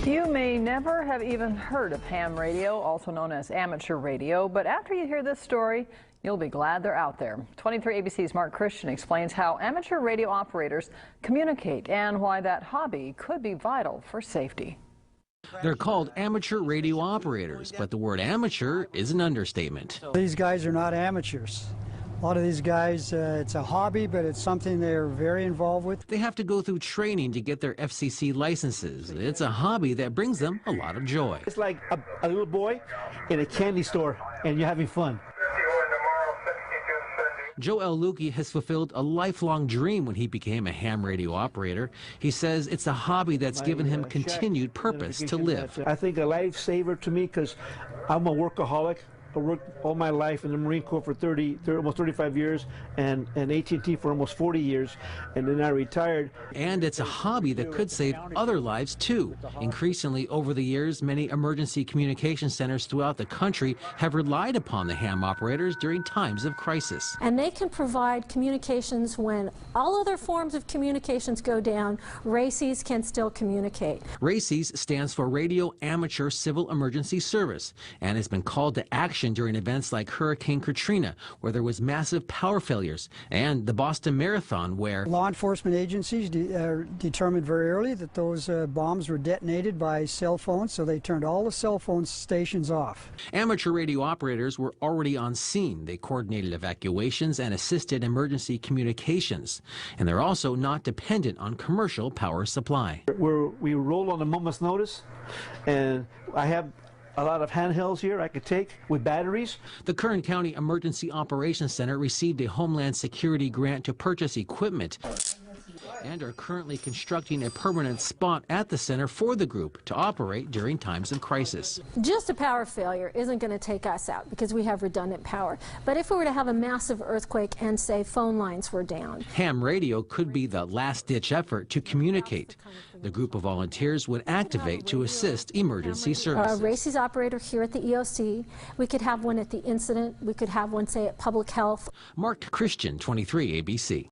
You may never have even heard of ham radio, also known as amateur radio, but after you hear this story, you'll be glad they're out there. 23 ABC's Mark Christian explains how amateur radio operators communicate and why that hobby could be vital for safety. They're called amateur radio operators, but the word amateur is an understatement. These guys are not amateurs. A lot of these guys, it's a hobby, but it's something they're very involved with. They have to go through training to get their FCC licenses. It's a hobby that brings them a lot of joy. It's like a little boy in a candy store, and you're having fun. Joel Luque has fulfilled a lifelong dream when he became a ham radio operator. He says it's a hobby that's given him continued purpose to live. I think a lifesaver to me because I'm a workaholic. I worked all my life in the Marine Corps for almost 35 years and AT&T for almost 40 years, and then I retired. And it's a hobby that could save other lives too. Increasingly over the years, many emergency communication centers throughout the country have relied upon the ham operators during times of crisis. And they can provide communications when all other forms of communications go down. RACES can still communicate. RACES stands for Radio Amateur Civil Emergency Service and has been called to action during events like Hurricane Katrina, where there was massive power failures, and the Boston Marathon, where law enforcement agencies determined very early that those bombs were detonated by cell phones, so they turned all the cell phone stations off. Amateur radio operators were already on scene. They coordinated evacuations and assisted emergency communications, and they're also not dependent on commercial power supply. We roll on a moment's notice, and I have a lot of handhelds here I could take with batteries. The Kern County Emergency Operations Center received a Homeland Security grant to purchase equipment and are currently constructing a permanent spot at the center for the group to operate during times of crisis. Just a power failure isn't going to take us out because we have redundant power. But if we were to have a massive earthquake and say phone lines were down, ham radio could be the last-ditch effort to communicate. The group of volunteers would activate to assist emergency services. A RACES operator here at the EOC, we could have one at the incident, we could have one, say, at public health. Mark Christian, 23 ABC.